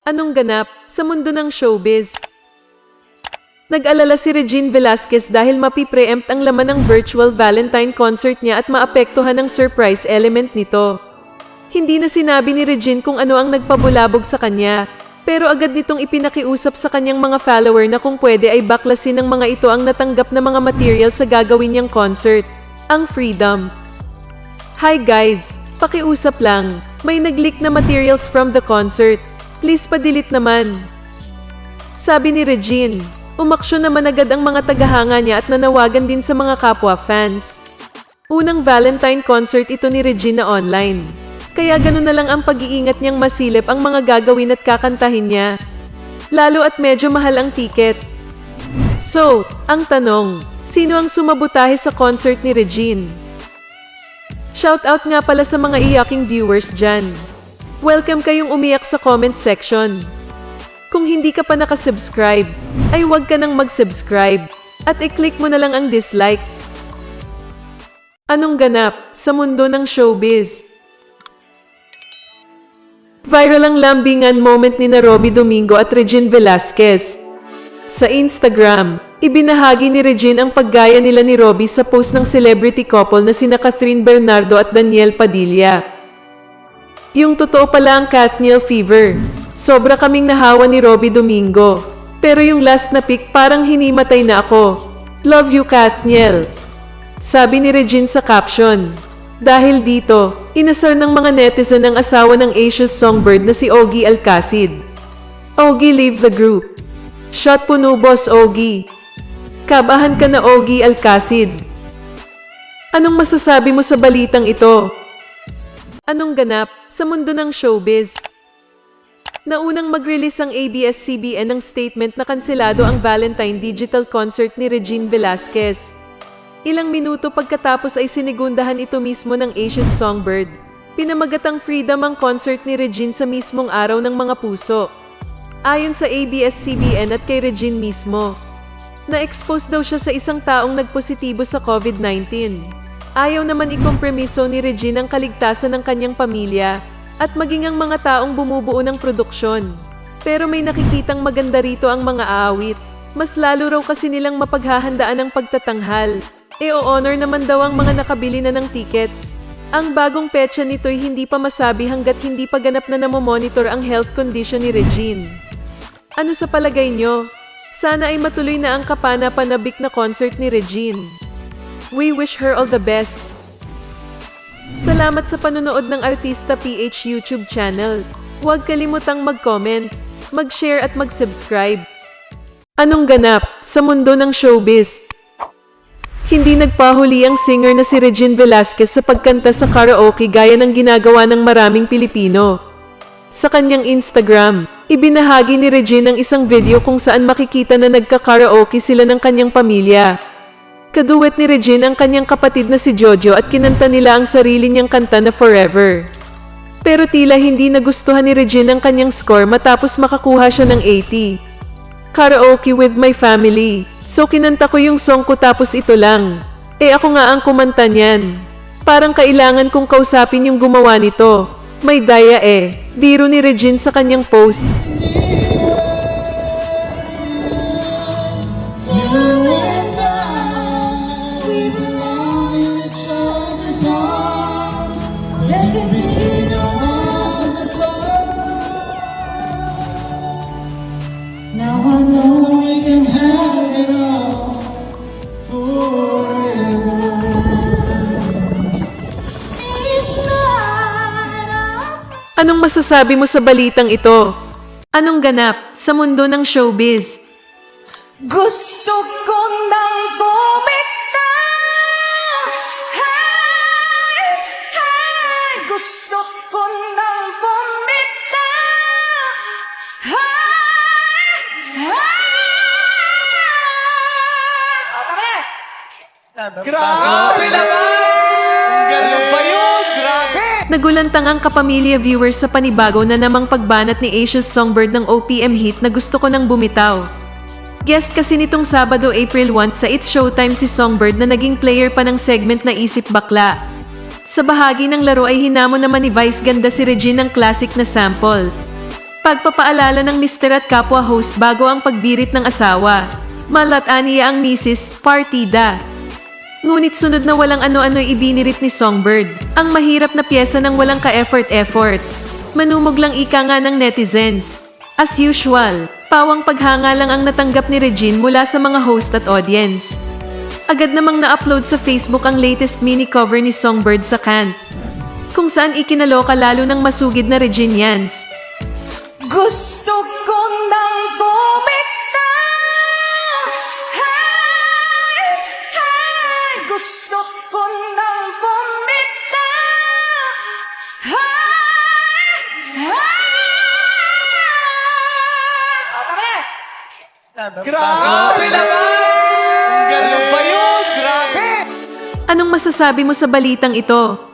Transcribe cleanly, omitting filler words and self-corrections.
Anong ganap sa mundo ng showbiz? Nag-alala si Regine Velasquez dahil mapipreempt ang laman ng virtual Valentine concert niya at maapektuhan ang surprise element nito. Hindi na sinabi ni Regine kung ano ang nagpabulabog sa kanya, pero agad nitong ipinakiusap sa kanyang mga follower na kung pwede ay baklasin ng mga ito ang natanggap na mga material sa gagawin niyang concert, ang Freedom. Hi guys, pakiusap lang, may nag-leak na materials from the concert. Please pa-delete naman. Sabi ni Regine. Umaksyon naman agad ang mga tagahanga niya at nanawagan din sa mga kapwa fans. Unang Valentine concert ito ni Regine online. Kaya ganun na lang ang pag-iingat niyang masilip ang mga gagawin at kakantahin niya. Lalo at medyo mahal ang tiket. So, ang tanong, sino ang sumabotahe sa concert ni Regine? Shoutout nga pala sa mga iyaking viewers dyan. Welcome kayong umiyak sa comment section. Kung hindi ka pa nakasubscribe, ay huwag ka nang mag-subscribe at i-click mo na lang ang dislike. Anong ganap sa mundo ng showbiz? Viral ang lambingan moment ni Robbie Domingo at Regine Velasquez. Sa Instagram, ibinahagi ni Regine ang paggaya nila ni Robbie sa post ng celebrity couple na sina Catherine Bernardo at Daniel Padilla. Yung totoo pala ang Kathniel fever. Sobra kaming nahawa ni Robbie Domingo. Pero yung last na pic parang hinimatay na ako. Love you, Kathniel. Sabi ni Regine sa caption. Dahil dito, inasar ng mga netizen ang asawa ng Asia's songbird na si Ogie Alcacid. Ogie, leave the group. Shot puno, boss Ogie. Kabahan ka na, Ogie Alcacid. Anong masasabi mo sa balitang ito? Anong ganap sa mundo ng showbiz? Naunang mag-release ang ABS-CBN ng statement na kanselado ang Valentine Digital Concert ni Regine Velasquez. Ilang minuto pagkatapos ay sinigundahan ito mismo ng Asia's Songbird. Pinamagatang Freedom ang concert ni Regine sa mismong araw ng mga puso. Ayon sa ABS-CBN at kay Regine mismo, na-expose daw siya sa isang taong nagpositibo sa COVID-19. Ayaw naman ikompromiso ni Regine ang kaligtasan ng kanyang pamilya at maging ang mga taong bumubuo ng produksyon. Pero may nakikitang maganda rito ang mga aawit. Mas lalo raw kasi nilang mapaghahandaan ang pagtatanghal. O-honor naman daw ang mga nakabili na ng tickets. Ang bagong petsa nito'y hindi pa masabi hanggat hindi pa ganap na namomonitor ang health condition ni Regine. Ano sa palagay nyo? Sana ay matuloy na ang kapana-panabik na concert ni Regine. We wish her all the best. Salamat sa panonood ng Artista PH YouTube channel. Huwag kalimutang mag-comment, mag-share at mag-subscribe. Anong ganap sa mundo ng showbiz? Hindi nagpahuli ang singer na si Regine Velasquez sa pagkanta sa karaoke gaya ng ginagawa ng maraming Pilipino. Sa kanyang Instagram, ibinahagi ni Regine ang isang video kung saan makikita na nagka-karaoke sila ng kanyang pamilya. Kaduwet ni Regine ang kanyang kapatid na si Jojo at kinanta nila ang sarili niyang kanta na Forever. Pero tila hindi nagustuhan ni Regine ang kanyang score matapos makakuha siya ng 80. Karaoke with my family. So kinanta ko yung song ko tapos ito lang. Ako nga ang kumanta niyan. Parang kailangan kong kausapin yung gumawa nito. May daya Biro ni Regine sa kanyang post. Now I know we can have it all forever. Each night Anong masasabi mo sa balitang ito? Anong ganap sa mundo ng showbiz? Gusto ko nang bumitaw. Hey, hey, gusto ko nang bumitaw. Hey, hey. Grabe naman! Galing ba yun? Grabe! Nagulantang ang kapamilya viewers sa panibago na namang pagbanat ni Asia's Songbird ng OPM hit na Gusto Ko Nang Bumitaw. Guest kasi nitong Sabado, April 1 sa It's Showtime si Songbird na naging player pa ng segment na Isip Bakla. Sa bahagi ng laro ay hinamon naman ni Vice Ganda si Regine ng classic na sample. Pagpapaalala ng mister at kapwa host bago ang pagbirit ng asawa. Malat-an niya ang misis, partida. Ngunit sunod na walang ano-ano'y ibinirit ni Songbird. Ang mahirap na pyesa ng walang ka-effort. Manumog lang ika nga ng netizens. As usual, pawang paghanga lang ang natanggap ni Regine mula sa mga host at audience. Agad namang na-upload sa Facebook ang latest mini cover ni Songbird sa Kant, kung saan ikinaloka lalo ng masugid na Regine Yans. Gusto ko nang bumitaw. Hey, hey, gusto ko nang bumitaw. Hey, hey. Tama na. Grabe naman! Ano ba yun? Grabe! Anong masasabi mo sa balitang ito?